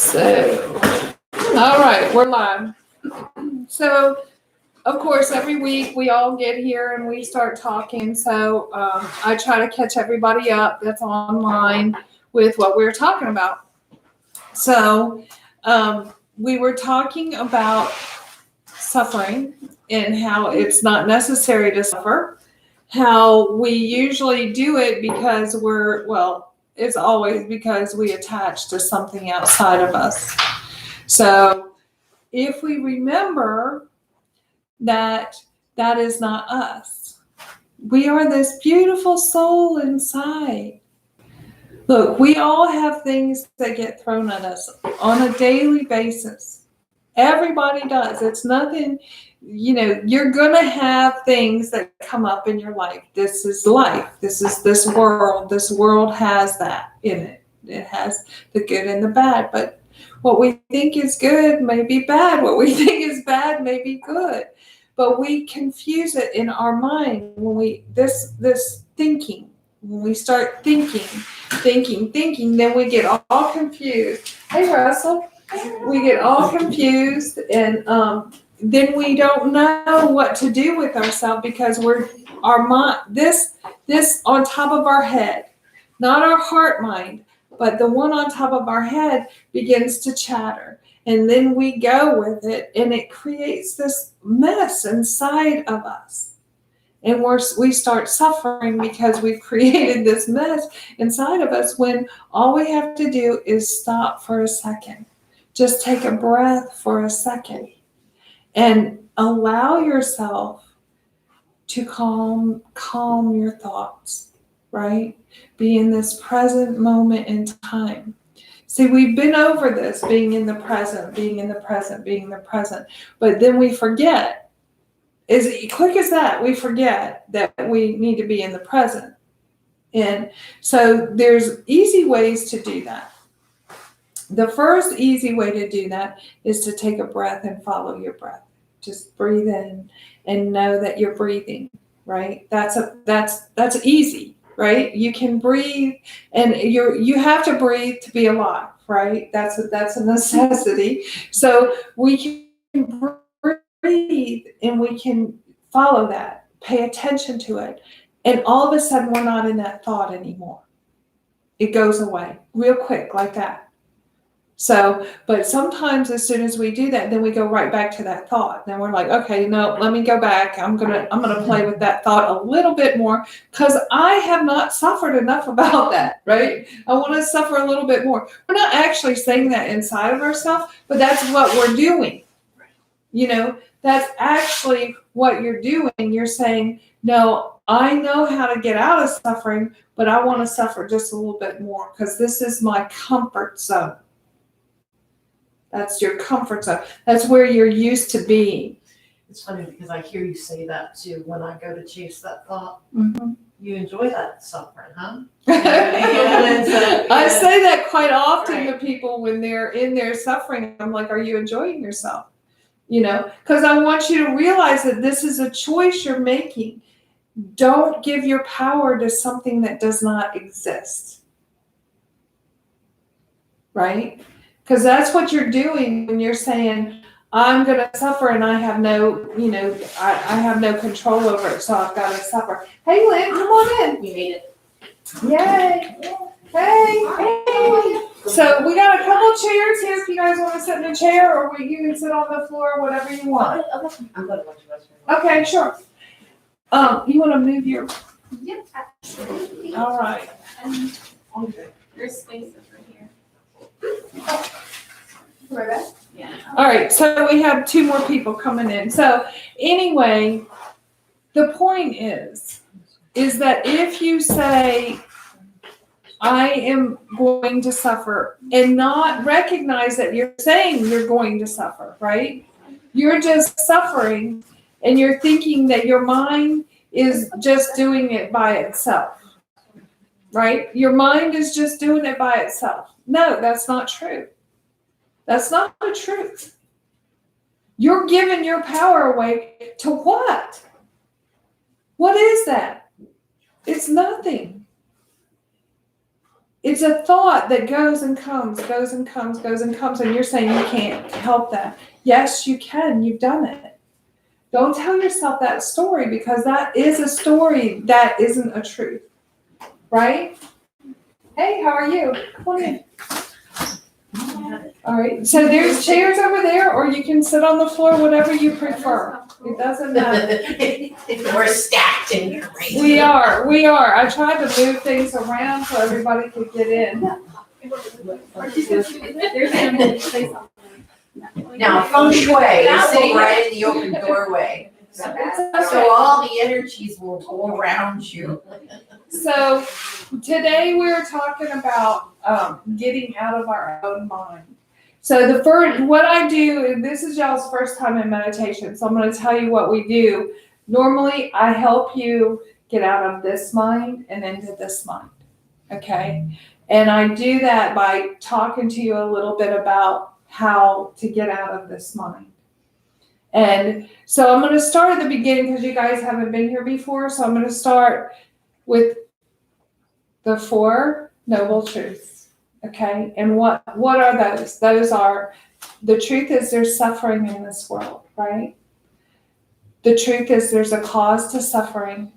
So, all right, we're live. So, of course, every week we all get here and we start talking. So, I try to catch everybody up that's online with what we're talking about. So, we were talking about suffering and how it's not necessary to suffer, how we usually do it because it's always because we attach to something outside of us. So if we remember that that is not us, we are this beautiful soul inside. Look, we all have things that get thrown at us on a daily basis. Everybody does. It's nothing, you're going to have things that come up in your life. This is life. This is this world. This world has that in it. It has the good and the bad. But what we think is good may be bad. What we think is bad may be good. But we confuse it in our mind when this thinking. When we start thinking, then we get all confused. Hey, Russell. We get all confused, and then we don't know what to do with ourselves because our mind, this on top of our head, not our heart mind, but the one on top of our head begins to chatter, and then we go with it, and it creates this mess inside of us, and we start suffering because we've created this mess inside of us. When all we have to do is stop for a second. Just take a breath for a second and allow yourself to calm your thoughts, right? Be in this present moment in time. See, we've been over this, being in the present, being in the present, being in the present. But then we forget, as quick as that, we forget that we need to be in the present. And so there's easy ways to do that. The first easy way to do that is to take a breath and follow your breath. Just breathe in and know that you're breathing, right? That's easy, right? You can breathe, and you have to breathe to be alive, right? That's a necessity. So we can breathe and we can follow that, pay attention to it, and all of a sudden we're not in that thought anymore. It goes away real quick like that. So, but sometimes as soon as we do that, then we go right back to that thought. Then we're like, okay, no, let me go back. I'm gonna play with that thought a little bit more because I have not suffered enough about that, right? I want to suffer a little bit more. We're not actually saying that inside of ourselves, but that's what we're doing. That's actually what you're doing. You're saying, no, I know how to get out of suffering, but I want to suffer just a little bit more because this is my comfort zone. That's your comfort zone. That's where you're used to being. It's funny because I hear you say that too when I go to chase that thought. Mm-hmm. You enjoy that suffering, huh? I say that quite often right. to people when they're in their suffering. I'm like, are you enjoying yourself? Because I want you to realize that this is a choice you're making. Don't give your power to something that does not exist. Right? Because that's what you're doing when you're saying, I'm going to suffer and I have no, I have no control over it, so I've got to suffer. Hey, Lynn, come on in. You made it. Yay. Hey. So we got a couple chairs here if you guys want to sit in a chair, or you can sit on the floor, whatever you want. I'm going to watch the restroom. Okay, sure. You want to move your... Yep, absolutely. All right. There's space over here. Yeah. All right, so we have two more people coming in. So anyway, the point is that if you say, I am going to suffer, and not recognize that you're saying you're going to suffer, right? You're just suffering, and you're thinking that your mind is just doing it by itself, right? Your mind is just doing it by itself. No, that's not true. That's not the truth. You're giving your power away to what? What is that? It's nothing. it's a thought that goes and comes, goes and comes, goes and comes, and you're saying you can't help that. Yes, you can. You've done it. Don't tell yourself that story, because that is a story that isn't a truth, right? Hey, how are you? Come on in. All right, so there's chairs over there, or you can sit on the floor, whatever you prefer. It doesn't matter. We're stacked in here, right? We are. I tried to move things around so everybody could get in. Now, feng shui is sitting right in the open doorway. So all the energies will go around you. So today we're talking about getting out of our own mind. So the first, what I do, and this is y'all's first time in meditation, so I'm going to tell you what we do. Normally, I help you get out of this mind and into this mind, okay? And I do that by talking to you a little bit about how to get out of this mind. And so I'm going to start at the beginning, because you guys haven't been here before, so I'm going to start with the 4 noble truths, okay? And what are those? Those are, the truth is there's suffering in this world, right? The truth is there's a cause to suffering.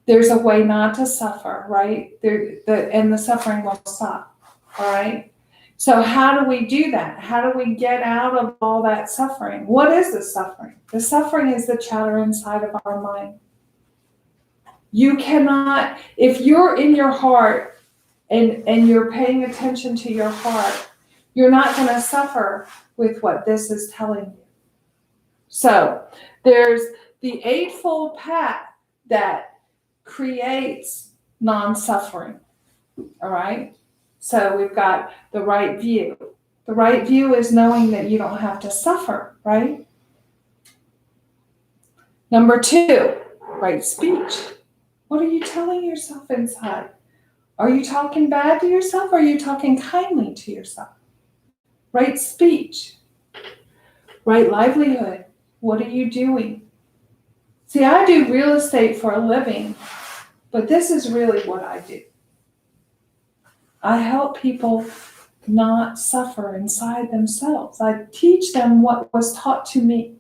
There's a way not to suffer, right? And the suffering will stop, all right? So how do we do that? How do we get out of all that suffering? What is the suffering? The suffering is the chatter inside of our mind. You cannot, if you're in your heart and you're paying attention to your heart, you're not going to suffer with what this is telling you. So there's the Eightfold Path that creates non-suffering, all right? So we've got the right view. The right view is knowing that you don't have to suffer, right? Number 2, right speech. What are you telling yourself inside? Are you talking bad to yourself, or are you talking kindly to yourself? Right speech. Right livelihood. What are you doing? See, I do real estate for a living, but this is really what I do. I help people not suffer inside themselves. I teach them what was taught to me,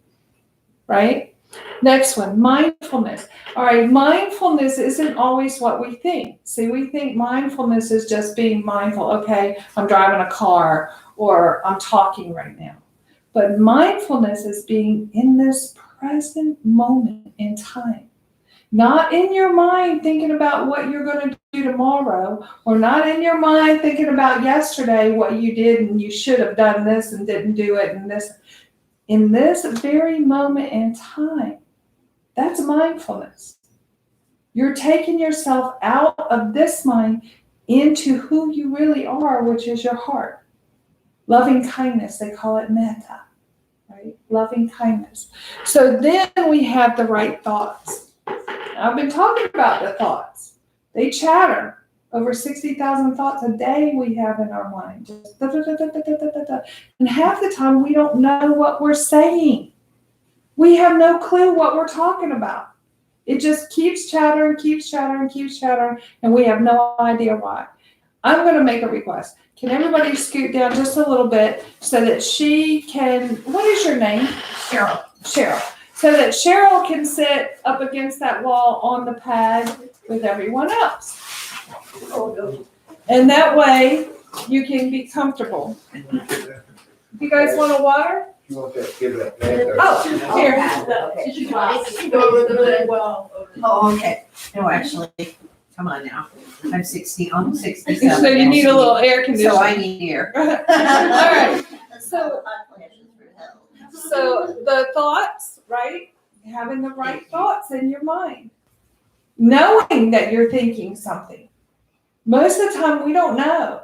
right? Next one, mindfulness. All right, mindfulness isn't always what we think. See, we think mindfulness is just being mindful. Okay, I'm driving a car, or I'm talking right now. But mindfulness is being in this present moment in time. Not in your mind thinking about what you're going to do tomorrow, or not in your mind thinking about yesterday, what you did and you should have done this and didn't do it, and this. In this very moment in time, that's mindfulness. You're taking yourself out of this mind into who you really are, which is your heart. Loving kindness, they call it metta, right? Loving kindness. So then we have the right thoughts. I've been talking about the thoughts. They chatter. Over 60,000 thoughts a day we have in our mind. Just da, da, da, da, da, da, da, da. And half the time we don't know what we're saying. We have no clue what we're talking about. It just keeps chattering, keeps chattering, keeps chattering, and we have no idea why. I'm going to make a request. Can everybody scoot down just a little bit so that she can, what is your name? Cheryl. Cheryl. So that Cheryl can sit up against that wall on the pad with everyone else. And that way you can be comfortable. You guys want a water? You want that, give it that. Oh, here. Oh, okay. No, actually, come on now. I'm 60, almost 67. So you need a little air conditioning. So I need air. All right. So the thoughts, right? Having the right thoughts in your mind. Knowing that you're thinking something. Most of the time we don't know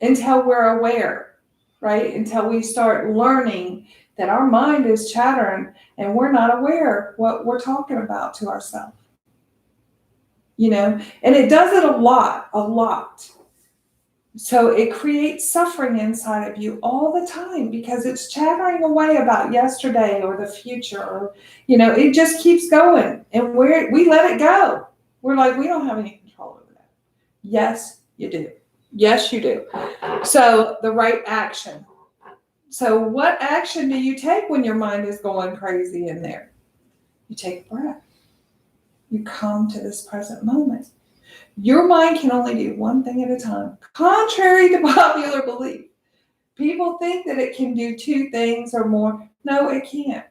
until we're aware, right? Until we start learning that our mind is chattering and we're not aware what we're talking about to ourselves. You know, and it does it a lot. So it creates suffering inside of you all the time because it's chattering away about yesterday or the future, or, you know, it just keeps going and we let it go. We're like, we don't have any control over that. Yes, you do. Yes, you do. So the right action. So what action do you take when your mind is going crazy in there? You take a breath. You come to this present moment. Your mind can only do one thing at a time, contrary to popular belief. People think that it can do two things or more. No, it can't.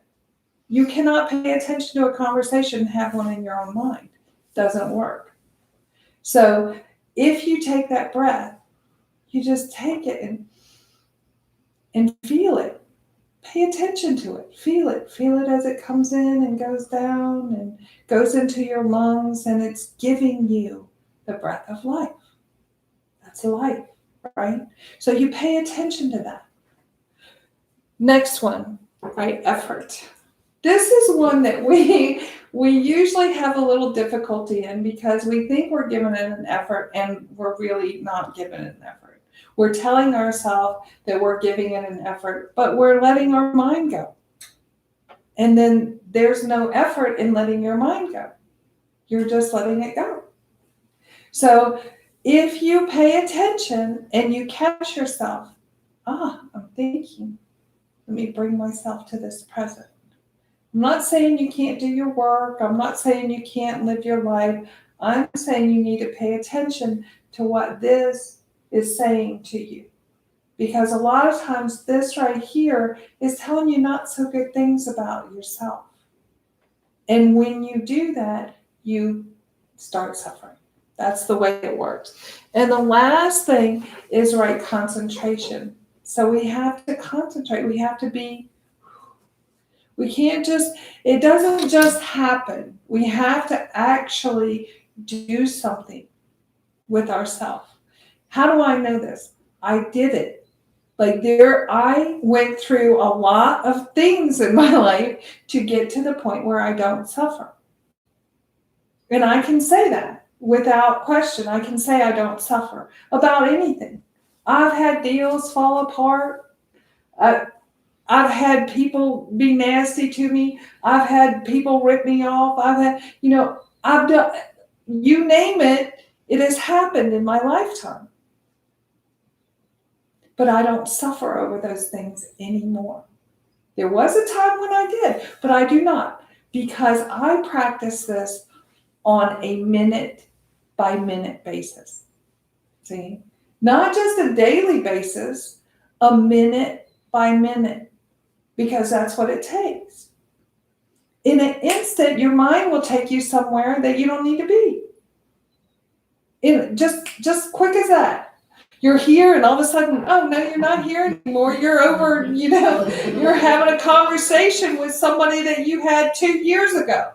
You cannot pay attention to a conversation and have one in your own mind. Doesn't work. So if you take that breath, you just take it and feel it. Pay attention to it. Feel it. Feel it as it comes in and goes down and goes into your lungs, and it's giving you the breath of life. That's life, right? So you pay attention to that. Next one, right? Effort. This is one that we usually have a little difficulty in because we think we're giving it an effort and we're really not giving it an effort. We're telling ourselves that we're giving it an effort, but we're letting our mind go. And then there's no effort in letting your mind go. You're just letting it go. So if you pay attention and you catch yourself, I'm thinking, let me bring myself to this present. I'm not saying you can't do your work. I'm not saying you can't live your life. I'm saying you need to pay attention to what this is saying to you. Because a lot of times this right here is telling you not so good things about yourself. And when you do that, you start suffering. That's the way it works. And the last thing is right concentration. So we have to concentrate. We have to be. We can't just, it doesn't just happen. We have to actually do something with ourselves. How do I know this? I did it. I went through a lot of things in my life to get to the point where I don't suffer. And I can say that without question. I can say I don't suffer about anything. I've had deals fall apart. I've had people be nasty to me. I've had people rip me off. I've done, you name it, it has happened in my lifetime. But I don't suffer over those things anymore. There was a time when I did, but I do not, because I practice this on a minute by minute basis. See? Not just a daily basis, a minute by minute. Because that's what it takes. In an instant, your mind will take you somewhere that you don't need to be. Just quick as that. You're here and all of a sudden, oh no, you're not here anymore. You're over, you're having a conversation with somebody that you had 2 years ago,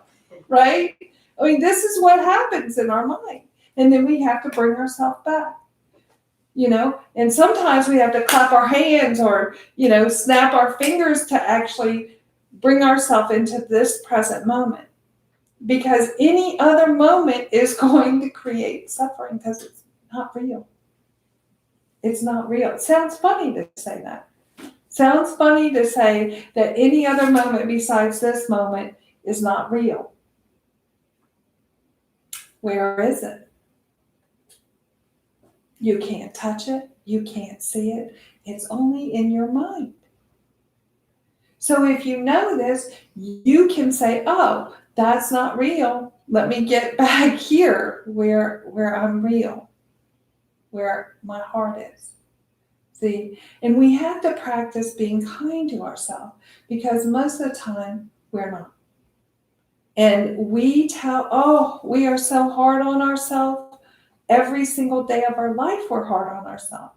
right? I mean, this is what happens in our mind. And then we have to bring ourselves back. And sometimes we have to clap our hands or, snap our fingers to actually bring ourselves into this present moment. Because any other moment is going to create suffering because it's not real. It's not real. It sounds funny to say that. Sounds funny to say that any other moment besides this moment is not real. Where is it? You can't touch it. You can't see it. It's only in your mind. So if you know this, you can say, oh, that's not real. Let me get back here where I'm real, where my heart is. See? And we have to practice being kind to ourselves because most of the time we're not. And we are so hard on ourselves. Every single day of our life, we're hard on ourselves.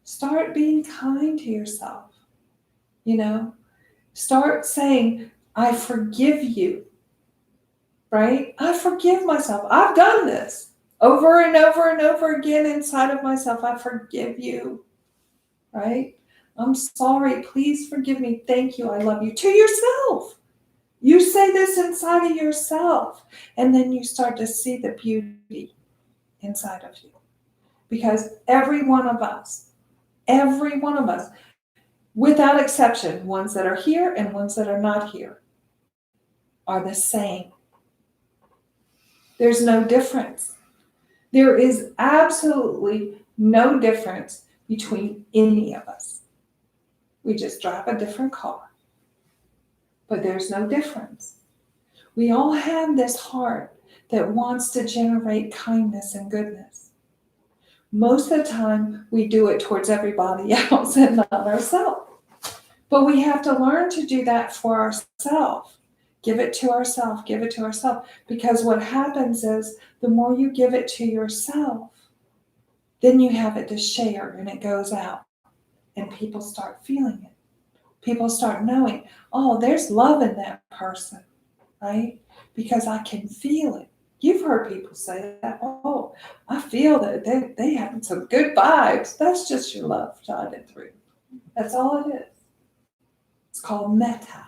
Start being kind to yourself. Start saying, I forgive you. Right? I forgive myself. I've done this over and over and over again inside of myself. I forgive you. Right? I'm sorry. Please forgive me. Thank you. I love you. To yourself. You say this inside of yourself. And then you start to see the beauty inside of you. Because every one of us, without exception, ones that are here and ones that are not here, are the same. There's no difference. There is absolutely no difference between any of us. We just drive a different car, but there's no difference. We all have this heart that wants to generate kindness and goodness. Most of the time, we do it towards everybody else and not ourselves. But we have to learn to do that for ourselves. Give it to ourselves, give it to ourselves. Because what happens is the more you give it to yourself, then you have it to share and it goes out. And people start feeling it. People start knowing, oh, there's love in that person, right? Because I can feel it. You've heard people say that, oh, I feel that they have some good vibes. That's just your love shining through. That's all it is. It's called metta,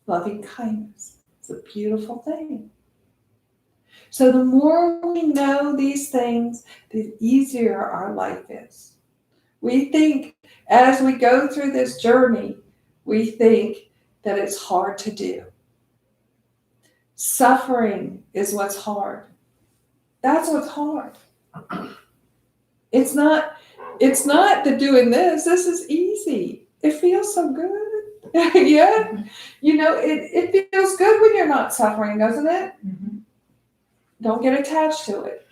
loving kindness. It's a beautiful thing. So the more we know these things, the easier our life is. We think as we go through this journey, we think that it's hard to do. Suffering is what's hard. That's what's hard. It's not the doing this. This is easy. It feels so good. Yeah. You know, it feels good when you're not suffering, doesn't it? Mm-hmm. Don't get attached to it.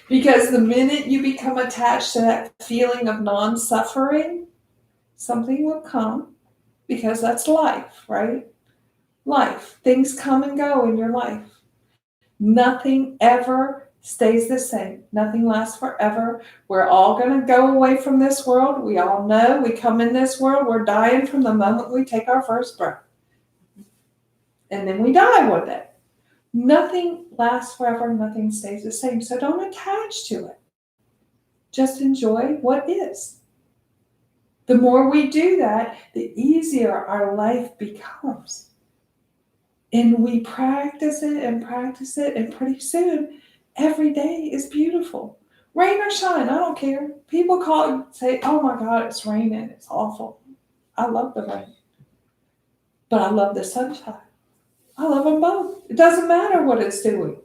Because the minute you become attached to that feeling of non-suffering, something will come, because that's life, right? Life. Things come and go in your life. Nothing ever stays the same. Nothing lasts forever. We're all going to go away from this world. We all know we come in this world. We're dying from the moment we take our first breath. And then we die one day. Nothing lasts forever. Nothing stays the same. So don't attach to it. Just enjoy what is. The more we do that, the easier our life becomes. And we practice it, and pretty soon, every day is beautiful. Rain or shine, I don't care. People call and say, oh my God, it's raining, it's awful. I love the rain. But I love the sunshine. I love them both. It doesn't matter what it's doing.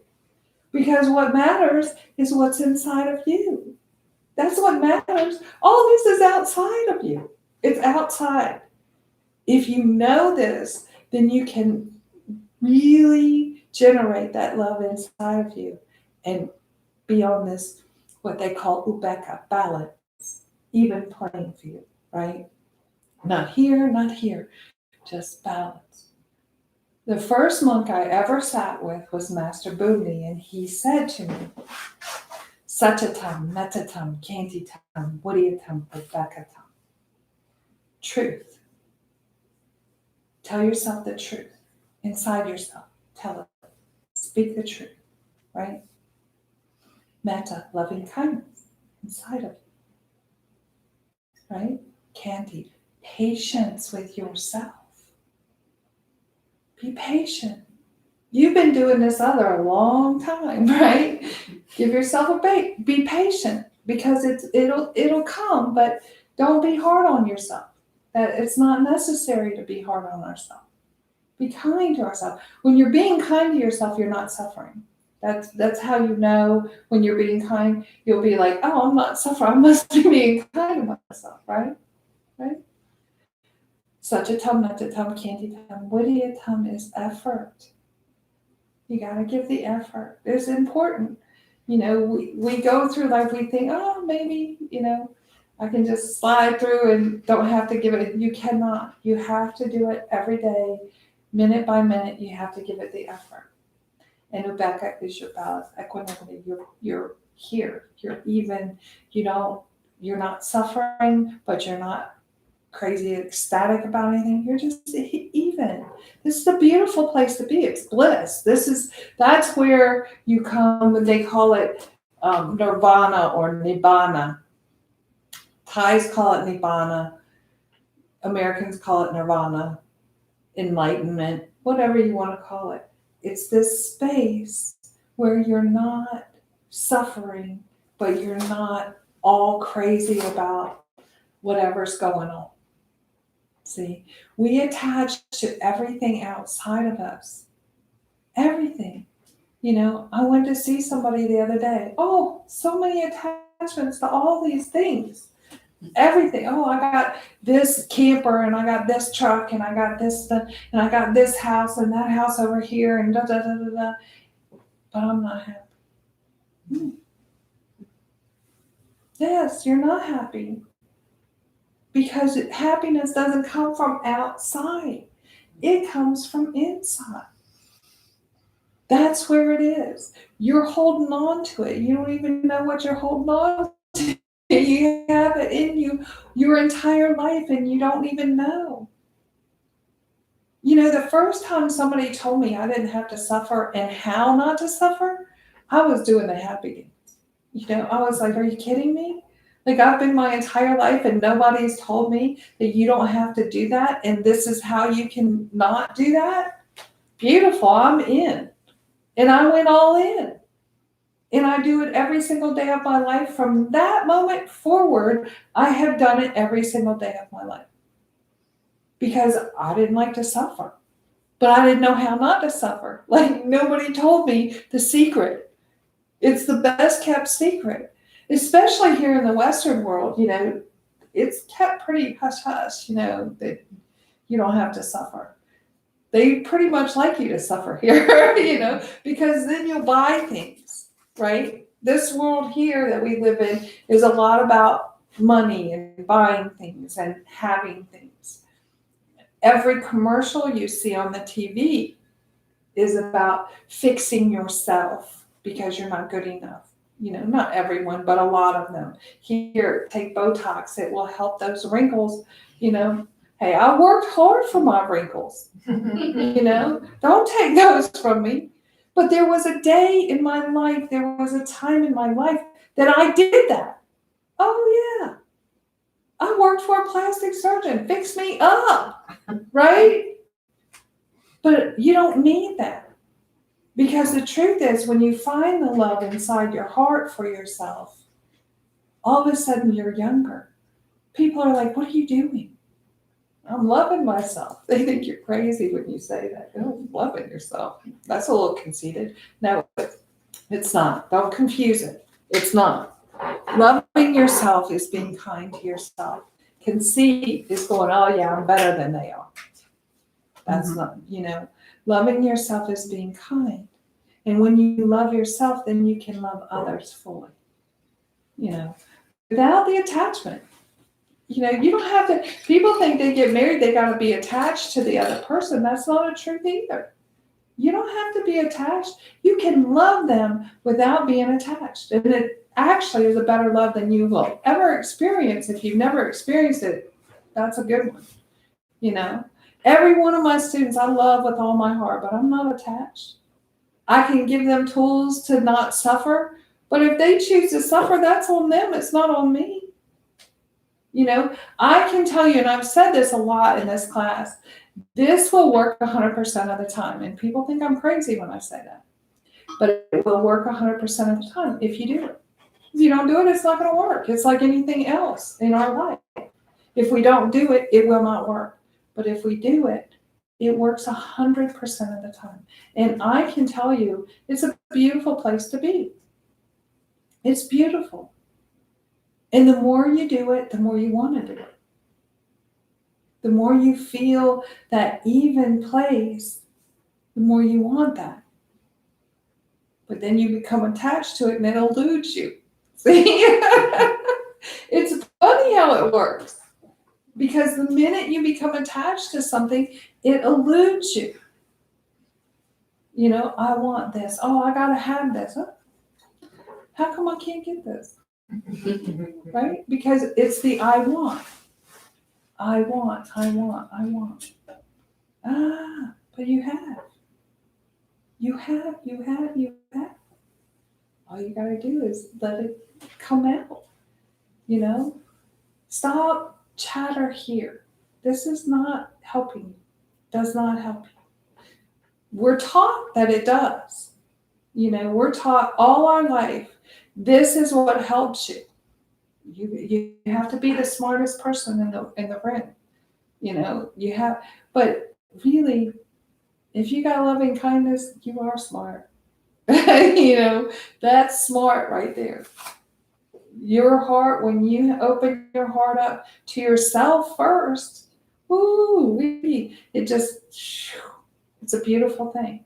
Because what matters is what's inside of you. That's what matters. All this is outside of you. It's outside. If you know this, then you can really generate that love inside of you and be on this, what they call ubeka, balance, even playing field, right? Not here, just balance. The first monk I ever sat with was Master Buddhi, and he said to me, Satyatam, metatam, kantitam, buddhiyatam, ubekatam. Truth. Tell yourself the truth. Inside yourself, tell it. Speak the truth, right? Metta, loving kindness, inside of you, right? Kanti, patience with yourself. Be patient. You've been doing this other a long time, right? Give yourself a break. Be patient, because it'll come, but don't be hard on yourself. That it's not necessary to be hard on ourselves. Be kind to ourselves. When you're being kind to yourself, you're not suffering. That's how you know when you're being kind. You'll be like, oh, I'm not suffering. I must be being kind to myself, right? Right? Satyatam, metatam, kantitam, buddhiyatam is effort. You got to give the effort. It's important. You know, we go through life, we think, oh, maybe, I can just slide through and don't have to give it. You cannot. You have to do it every day. Minute by minute, you have to give it the effort. And ubeka is your balance, equanimity. You're here. You're even. You're not suffering, but you're not crazy ecstatic about anything. You're just even. This is a beautiful place to be. It's bliss. That's where you come. They call it nirvana or nibbana. Thais call it nibbana. Americans call it nirvana. Enlightenment, whatever you want to call it. It's this space where you're not suffering, but you're not all crazy about whatever's going on. See, we attach to everything outside of us. Everything. I went to see somebody the other day. Oh, so many attachments to all these things. Everything. Oh, I got this camper and I got this truck and I got this stuff and I got this house and that house over here and da da da da da. But I'm not happy. Yes, you're not happy. Because happiness doesn't come from outside. It comes from inside. That's where it is. You're holding on to it. You don't even know what you're holding on to. You have it in you your entire life and you don't even know. The first time somebody told me I didn't have to suffer and how not to suffer, I was doing the happy dance. I was like, are you kidding me? Like, I've been my entire life and nobody's told me that you don't have to do that and this is how you can not do that. Beautiful, I'm in. And I went all in. And I do it every single day of my life. From that moment forward, I have done it every single day of my life. Because I didn't like to suffer. But I didn't know how not to suffer. Like, nobody told me the secret. It's the best kept secret. Especially here in the Western world, it's kept pretty hush-hush, that you don't have to suffer. They pretty much like you to suffer here, because then you'll buy things, right? This world here that we live in is a lot about money and buying things and having things. Every commercial you see on the TV is about fixing yourself because you're not good enough. Not everyone, but a lot of them. Here, take Botox. It will help those wrinkles. Hey, I worked hard for my wrinkles. Don't take those from me. But there was a day in my life, there was a time in my life that I did that. Oh, yeah. I worked for a plastic surgeon. Fix me up, right? But you don't need that. Because the truth is, when you find the love inside your heart for yourself, all of a sudden you're younger. People are like, what are you doing? I'm loving myself. They think you're crazy when you say that. Oh, loving yourself. That's a little conceited. No, it's not. Don't confuse it. It's not. Loving yourself is being kind to yourself. Conceit is going, oh yeah, I'm better than they are. That's not, loving yourself is being kind. And when you love yourself, then you can love others fully. Without the attachment. You don't have to, people think they get married, they got to be attached to the other person. That's not a truth either. You don't have to be attached. You can love them without being attached. And it actually is a better love than you will ever experience. If you've never experienced it, that's a good one. Every one of my students I love with all my heart, but I'm not attached. I can give them tools to not suffer, but if they choose to suffer, that's on them. It's not on me. I can tell you, and I've said this a lot in this class, this will work 100% of the time. And people think I'm crazy when I say that. But it will work 100% of the time if you do it. If you don't do it, it's not going to work. It's like anything else in our life. If we don't do it, it will not work. But if we do it, it works 100% of the time. And I can tell you, it's a beautiful place to be. It's beautiful. And the more you do it, the more you want to do it. The more you feel that even place, the more you want that. But then you become attached to it and it eludes you. See? It's funny how it works. Because the minute you become attached to something, it eludes you. I want this. Oh, I got to have this. Huh? How come I can't get this? Right? Because it's the I want. I want. But you have. You have. All you got to do is let it come out. Stop chatter here. This is not helping you. Does not help you. We're taught that it does. We're taught all our life, this is what helps you. You have to be the smartest person in the room. You have, but really, if you got loving kindness, you are smart. You know, that's smart right there. Your heart, when you open your heart up to yourself first, ooh, it just, it's a beautiful thing.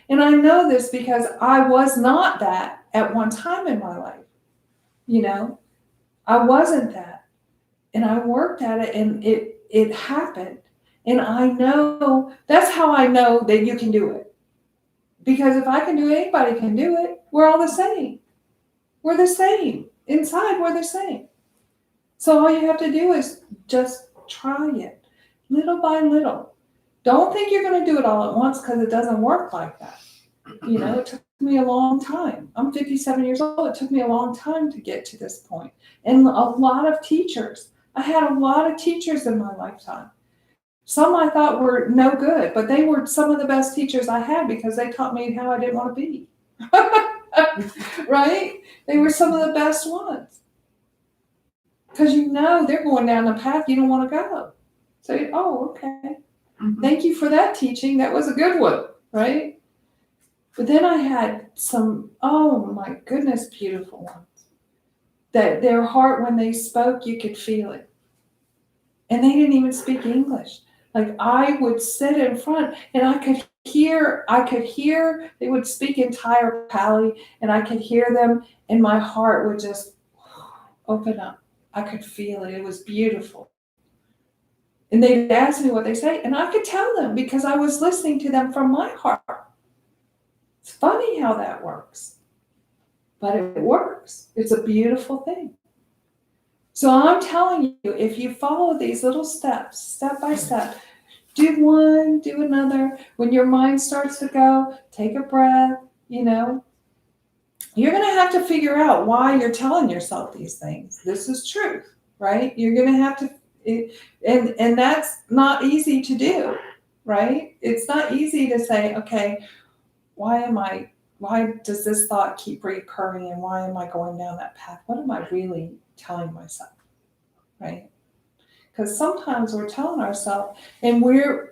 And I know this because I was not that at one time in my life. You know, I wasn't that. And I worked at it and it happened. And I know, that's how I know that you can do it. Because if I can do it, anybody can do it. We're all the same. We're the same. Inside, we're the same. So all you have to do is just try it little by little. Don't think you're going to do it all at once because it doesn't work like that. You know, it took me a long time. I'm 57 years old. It took me a long time to get to this point. And a lot of teachers. I had a lot of teachers in my lifetime. Some I thought were no good, but they were some of the best teachers I had because they taught me how I didn't want to be. Right? They were some of the best ones. Because you know they're going down the path you don't want to go. So, oh, okay. Thank you for that teaching. That was a good one, right? But then I had some, oh my goodness, beautiful ones. That their heart, when they spoke, you could feel it. And they didn't even speak English. Like I would sit in front and I could hear, they would speak entire Pali and I could hear them and my heart would just open up. I could feel it. It was beautiful. And they'd ask me what they say and I could tell them because I was listening to them from my heart. It's funny how that works, but it works. It's a beautiful thing. So I'm telling you, if you follow these little steps, step by step, do one, do another. When your mind starts to go, take a breath, you know. You're going to have to figure out why you're telling yourself these things. This is truth, right? You're going to have to, and that's not easy to do, right? It's not easy to say, okay, why does this thought keep recurring and why am I going down that path? What am I really telling myself, right? Because sometimes we're telling ourselves and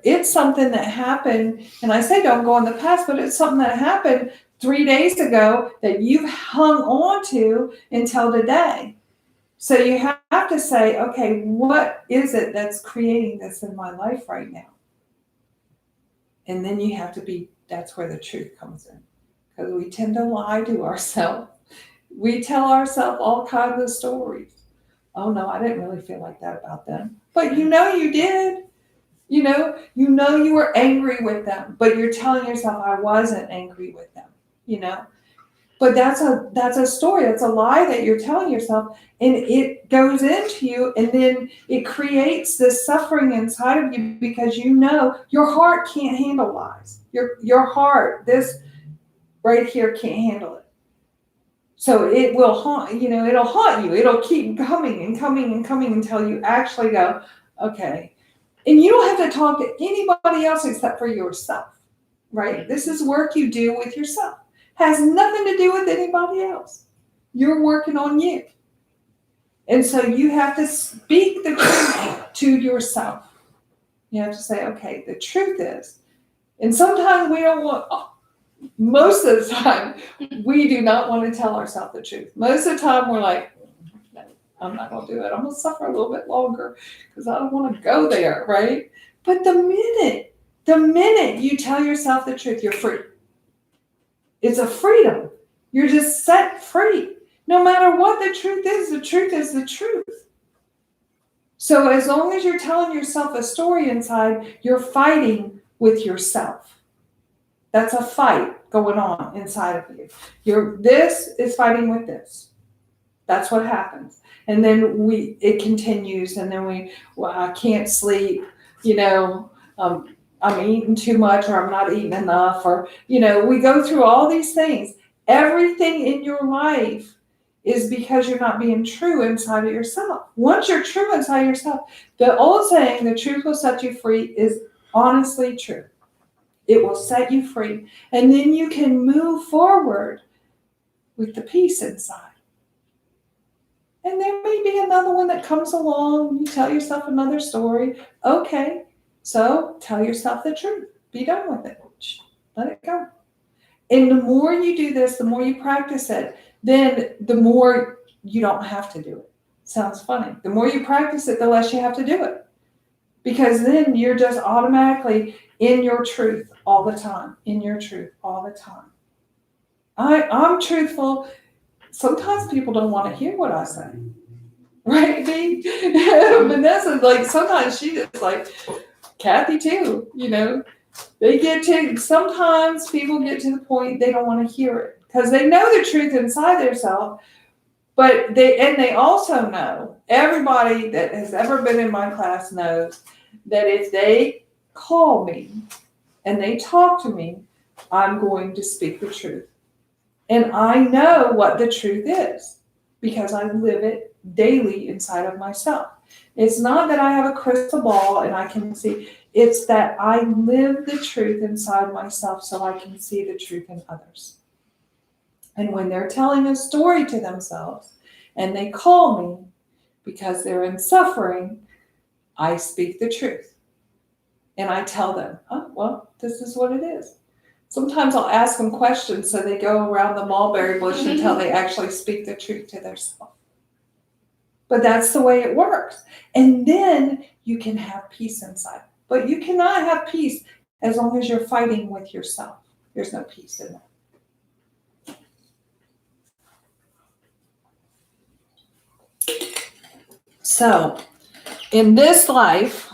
it's something that happened, and I say don't go in the past, but it's something that happened 3 days ago that you've hung on to until today. So you have to say, okay, what is it that's creating this in my life right now? And then you have to that's where the truth comes in. Because we tend to lie to ourselves. We tell ourselves all kinds of stories. Oh no, I didn't really feel like that about them. But you know you did. You know you were angry with them, but you're telling yourself I wasn't angry with them, you know. But that's a story, that's a lie that you're telling yourself, and it goes into you, and then it creates this suffering inside of you because you know your heart can't handle lies. Your heart, this right here, can't handle it. So it will haunt, it'll haunt you. It'll keep coming and coming and coming until you actually go, okay. And you don't have to talk to anybody else except for yourself, right? This is work you do with yourself. Has nothing to do with anybody else. You're working on you. And so you have to speak the truth to yourself. You have to say, okay, the truth is, and sometimes we don't want, most of the time, we do not want to tell ourselves the truth. Most of the time, we're like, no, I'm not going to do it. I'm going to suffer a little bit longer because I don't want to go there, right? But the minute you tell yourself the truth, you're free. It's a freedom. You're just set free. No matter what the truth is the truth. So as long as you're telling yourself a story inside, you're fighting with yourself. That's a fight going on inside of you. This is fighting with this. That's what happens. And then it continues, and then I can't sleep, I'm eating too much, or I'm not eating enough, or, we go through all these things. Everything in your life is because you're not being true inside of yourself. Once you're true inside yourself, the old saying, the truth will set you free, is honestly true. It will set you free. And then you can move forward with the peace inside. And there may be another one that comes along. You tell yourself another story. Okay, so tell yourself the truth. Be done with it. Let it go. And the more you do this, the more you practice it, then the more you don't have to do it. Sounds funny. The more you practice it, the less you have to do it. Because then you're just automatically in your truth all the time, in your truth all the time. I'm truthful. Sometimes people don't want to hear what I say. Right, Dee? Vanessa's like, sometimes she just like, Kathy too, they get to, sometimes people get to the point they don't want to hear it because they know the truth inside themselves, but they also know, everybody that has ever been in my class knows that if they call me and they talk to me, I'm going to speak the truth. And I know what the truth is because I live it daily inside of myself. It's not that I have a crystal ball and I can see, it's that I live the truth inside myself so I can see the truth in others. And when they're telling a story to themselves and they call me because they're in suffering, I speak the truth. And I tell them, oh, well, this is what it is. Sometimes I'll ask them questions so they go around the mulberry bush until they actually speak the truth to themselves. But that's the way it works. And then you can have peace inside. But you cannot have peace as long as you're fighting with yourself. There's no peace in that. So, in this life,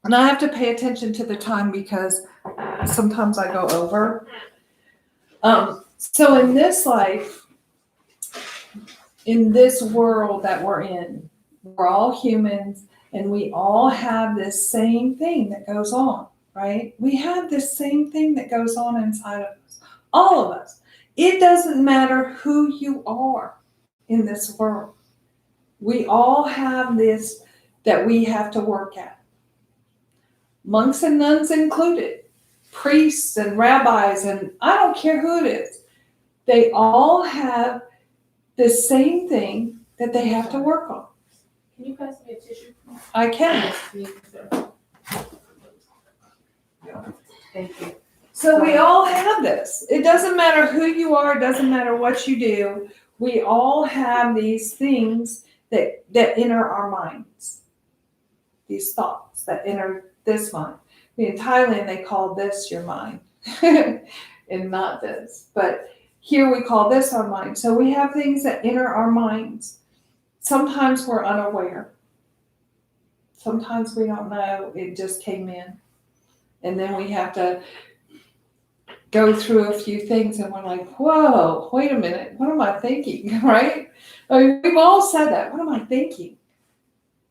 and I have to pay attention to the time because sometimes I go over. So in this life, in this world that we're in, we're all humans and we all have this same thing that goes on, right? We have this same thing that goes on inside of us, all of us. It doesn't matter who you are in this world. We all have this that we have to work at. Monks and nuns included, priests and rabbis, and I don't care who it is. They all have the same thing that they have to work on. Can you pass me a tissue? I can. Thank you. So we all have this. It doesn't matter who you are. It doesn't matter what you do. We all have these things that enter our minds. These thoughts that enter this mind. In Thailand, they call this your mind and not this. But here we call this our mind. So we have things that enter our minds. Sometimes we're unaware. Sometimes we don't know. It just came in. And then we have to go through a few things and we're like, whoa, wait a minute. What am I thinking, right? I mean, we've all said that. What am I thinking?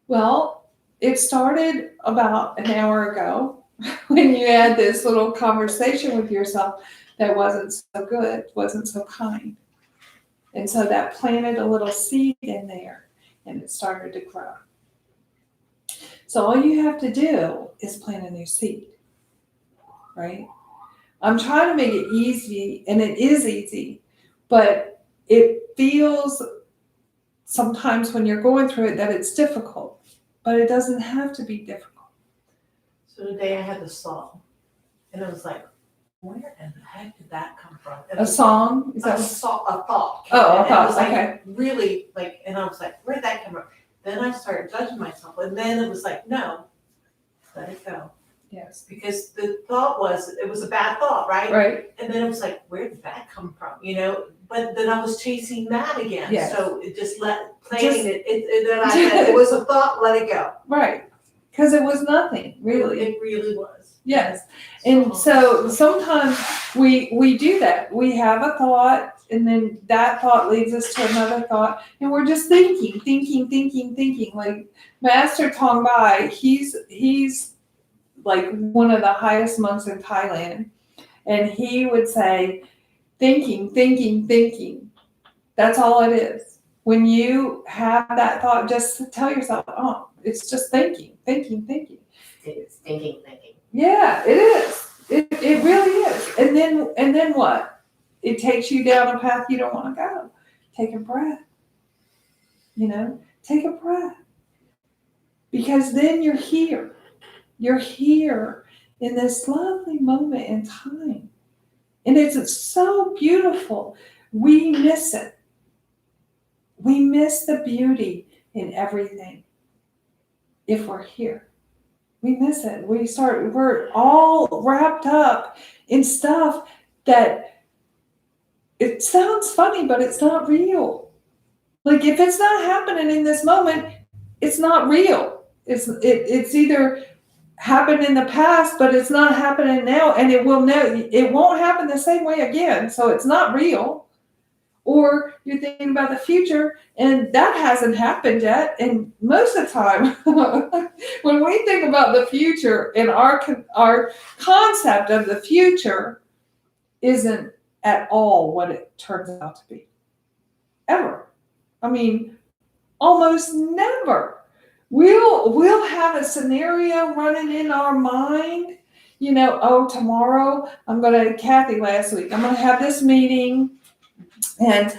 Well, it started about an hour ago when you had this little conversation with yourself that wasn't so good, wasn't so kind. And so that planted a little seed in there and it started to grow. So all you have to do is plant a new seed, right? I'm trying to make it easy, and it is easy, but it feels sometimes when you're going through it that it's difficult. But it doesn't have to be difficult. So today I had this song, and it was like, where in the heck did that come from? And A song? Is that a thought. Oh, a And it thought, was like, okay. really, like, and I was like, where did that come from? Then I started judging myself, and then it was like, no, let it go. Yes. Because the thought was, it was a bad thought, right? Right. And then it was like, where did that come from? But then I was chasing that again. Yes. So it just Just- then I said, it was a thought, let it go. Right. Because it was nothing, really. It really was. Yes. And so sometimes we do that. We have a thought, and then that thought leads us to another thought, and we're just thinking. Like Master Tongbai, he's like one of the highest monks in Thailand, and he would say, thinking. That's all it is. When you have that thought, just tell yourself, oh, it's just thinking. It's thinking. Yeah, it is. It really is. And then what? It takes you down a path you don't want to go. Take a breath. Take a breath. Because then you're here. You're here in this lovely moment in time. And it's so beautiful. We miss it. We miss the beauty in everything if we're here. We miss it. We're all wrapped up in stuff that it sounds funny, but it's not real. Like if it's not happening in this moment, it's not real. It's either happened in the past, but it's not happening now, and it won't happen the same way again. So it's not real. Or you're thinking about the future, and that hasn't happened yet. And most of the time, when we think about the future, and our concept of the future isn't at all what it turns out to be. Ever. I mean, almost never. We'll have a scenario running in our mind. Tomorrow Kathy last week, I'm going to have this meeting. And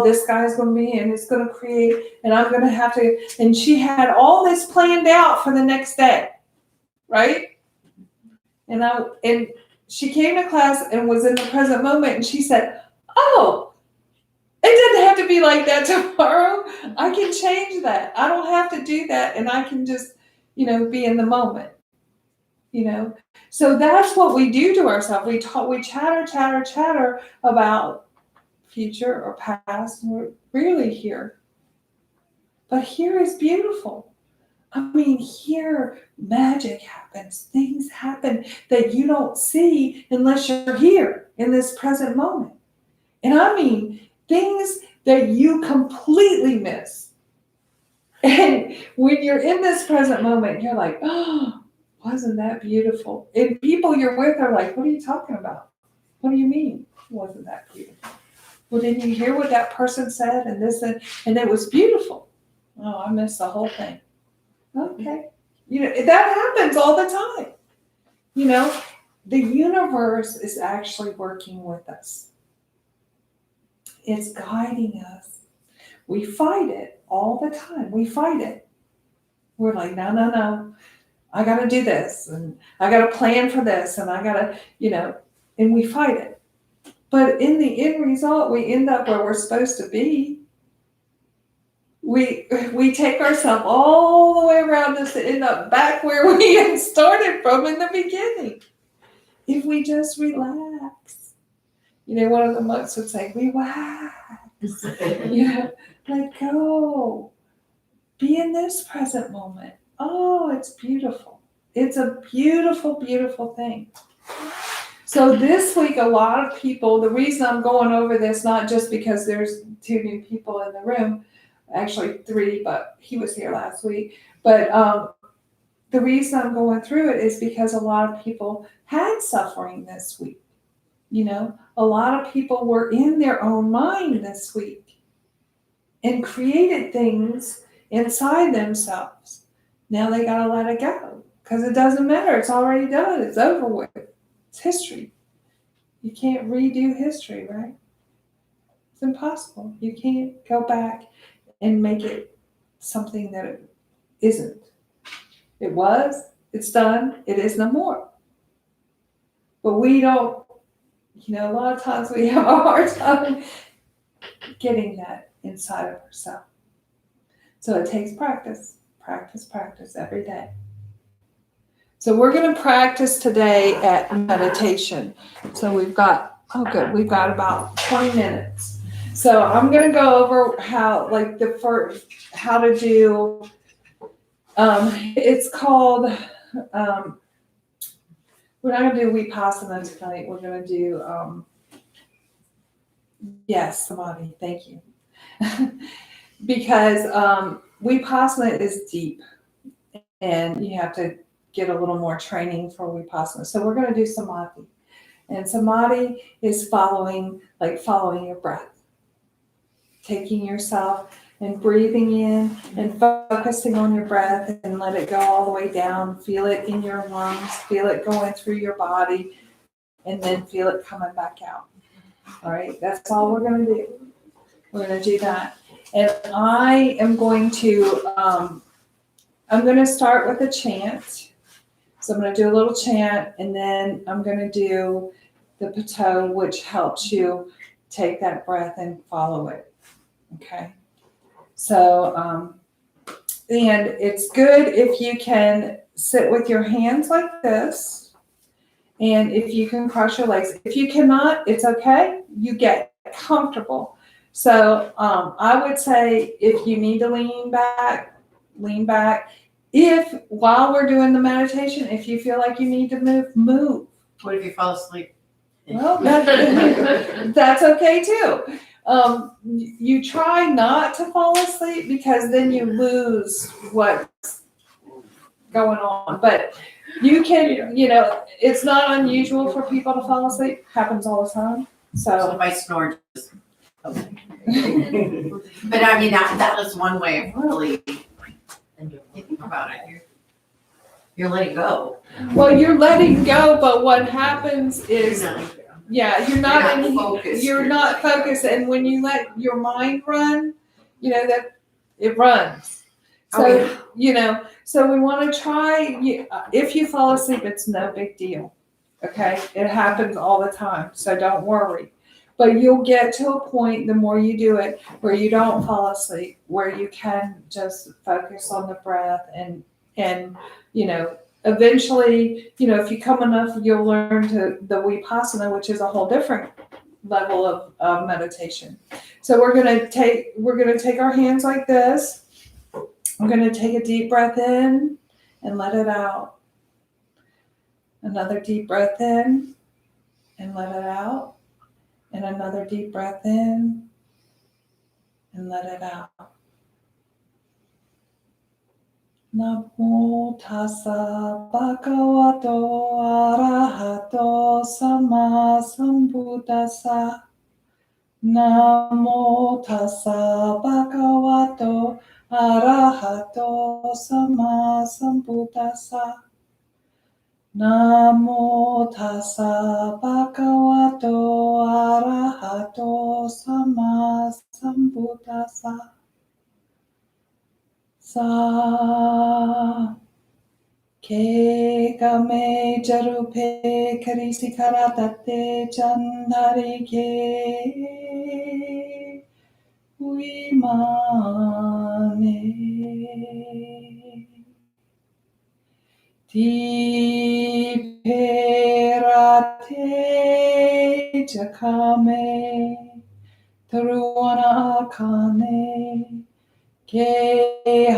this guy's going to be, and it's going to create, and I'm going to have to, and she had all this planned out for the next day, right? And she came to class and was in the present moment, and she said, "Oh, it doesn't have to be like that tomorrow. I can change that. I don't have to do that, and I can just, be in the moment." So that's what we do to ourselves. We chatter about future or past, and we're really here. But here is beautiful. I mean, here magic happens. Things happen that you don't see unless you're here in this present moment. And I mean, things that you completely miss. And when you're in this present moment, you're like, oh, wasn't that beautiful? And people you're with are like, what are you talking about? What do you mean? Wasn't that beautiful? Well, didn't you hear what that person said? And this, and it was beautiful. Oh, I missed the whole thing. Okay. That happens all the time. The universe is actually working with us. It's guiding us. We fight it all the time. We fight it. We're like, no. I got to do this. And I got to plan for this. And I got to, and we fight it. But in the end result, we end up where we're supposed to be. We take ourselves all the way around us to end up back where we had started from in the beginning. If we just relax. One of the monks would say, relax. Let go. Be in this present moment. Oh, it's beautiful. It's a beautiful, beautiful thing. So this week, a lot of people, the reason I'm going over this, not just because there's 2 new people in the room, actually 3, but he was here last week. But the reason I'm going through it is because a lot of people had suffering this week. A lot of people were in their own mind this week and created things inside themselves. Now they got to let it go because it doesn't matter. It's already done. It's over with. It's history. You can't redo history, right? It's impossible. You can't go back and make it something that it isn't. It was, it's done, it is no more. But we don't, a lot of times we have a hard time getting that inside of ourselves. So it takes practice every day. So we're going to practice today at meditation. So we've got about 20 minutes. So I'm going to go over how to do, it's called, we're not going to do Vipassana tonight. We're going to do, Samadhi. Thank you. Because Vipassana is deep and you have to get a little more training for Vipassana. So we're going to do Samadhi. And Samadhi is following your breath. Taking yourself and breathing in and focusing on your breath and let it go all the way down. Feel it in your lungs. Feel it going through your body. And then feel it coming back out. All right, that's all we're going to do. We're going to do that. And I am going to, I'm going to start with a chant. So I'm going to do a little chant, and then I'm going to do the patoe, which helps you take that breath and follow it. Okay. So, and it's good if you can sit with your hands like this, and if you can cross your legs. If you cannot, it's okay. You get comfortable. So I would say if you need to lean back, lean back. If while we're doing the meditation, if you feel like you need to move, move. What if you fall asleep? Well, that's okay too. You try not to fall asleep because then you lose what's going on. But you can, it's not unusual for people to fall asleep. Happens all the time. So So if I snore, just, okay. But I mean, that was one way of really thinking about it. You're letting go. well, you're letting go, but what happens is, yeah, you're not focused. you're not focused, and when you let your mind run, that it runs. So so we want to try. If you fall asleep, it's no big deal. Okay, it happens all the time, so don't worry. But you'll get to a point, the more you do it, where you don't fall asleep, where you can just focus on the breath and eventually, if you come enough, you'll learn to the Vipassana, which is a whole different level of meditation. So we're gonna take our hands like this. We're gonna take a deep breath in and let it out. Another deep breath in and let it out. And another deep breath in and let it out. Namo tassa bhagavato arahato sama sambuddhassa. Namo tassa bhagavato arahato sama sambuddhassa. Namo tassa bhagavato arahato sama sambuddhassa. Sa ke game jarupe karisi karatate chandari ke uimane ti perate jakame taruana akane ke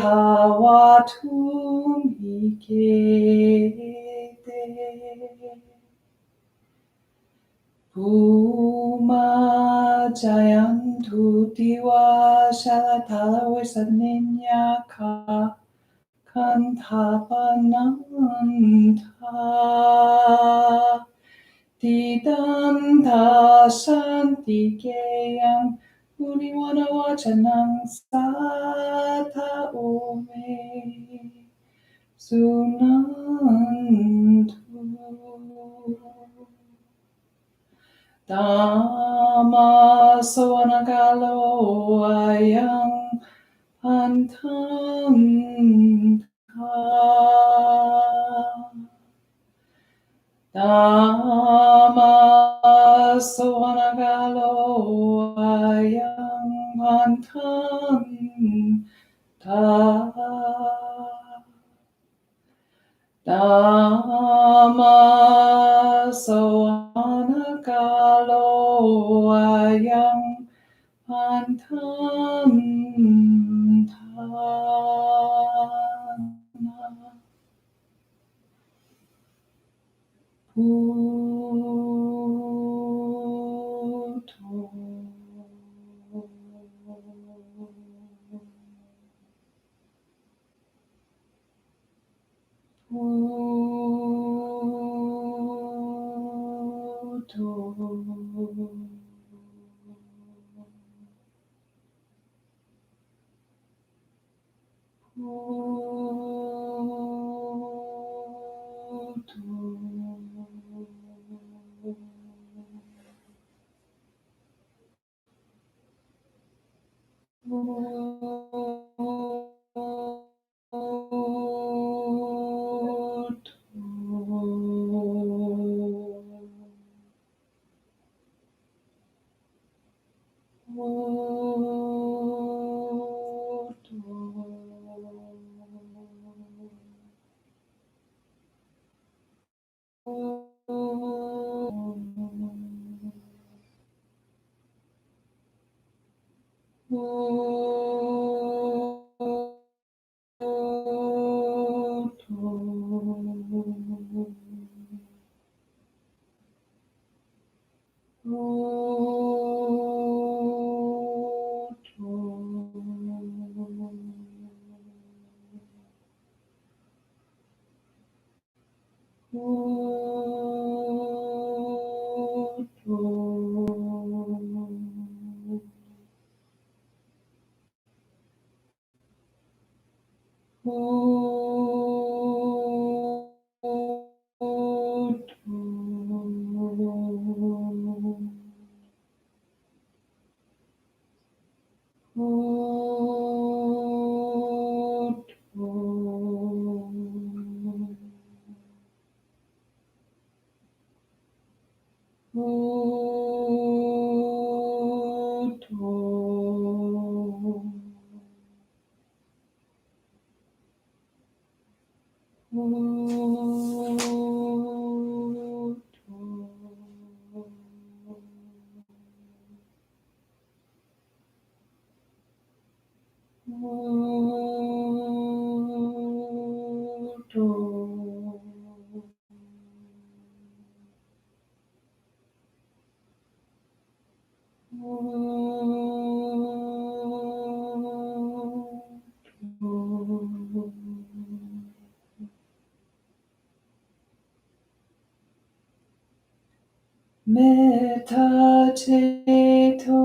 hawatum hikete Puma jayantu diwa shalatala visaninyaka kantapananta didanta shantikeyam Uniwana wachanang sata ome sunantu Dhamma savanagalo ayang antanta Dhamma savanagalo ayang antanta Dhamma savanagalo ayang antantana Bhutto Metta ceto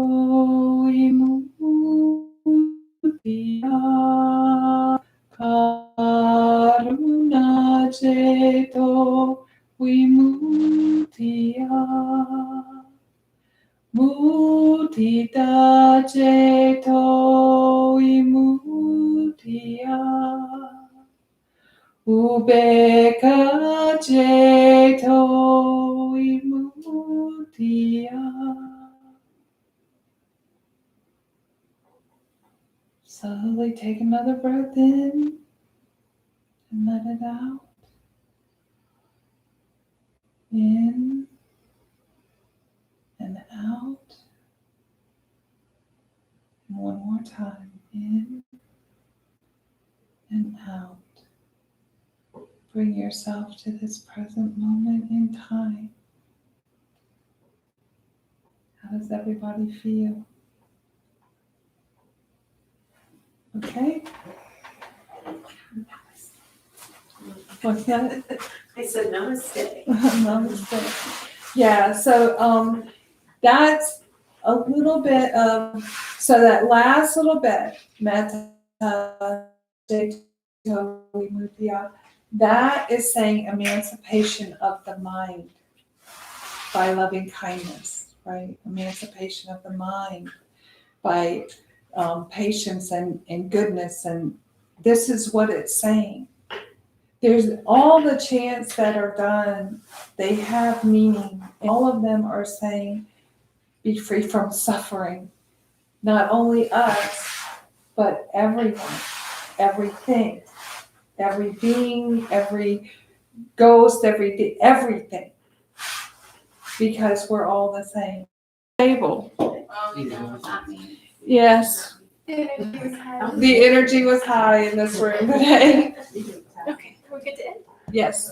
imutiya karuna ceto vimutiya mudita ceto imutiya ubeka ceto imutiya. Slowly take another breath in and let it out. In and out. And one more time. In and out. Bring yourself to this present moment in time. How does everybody feel? Okay? What's that? I said namaste. Namaste. Yeah, so that's a little bit of, so that last little bit, metta, vimuttiya, that is saying emancipation of the mind by loving kindness, right? Emancipation of the mind by patience and goodness. And this is what it's saying. There's all the chants that are done, they have meaning. All of them are saying, be free from suffering. Not only us, but everyone, everything, every being, every ghost, everything. Because we're all the same. Stable. Yes. The energy was high in this room today. Okay, we're good to end. Yes.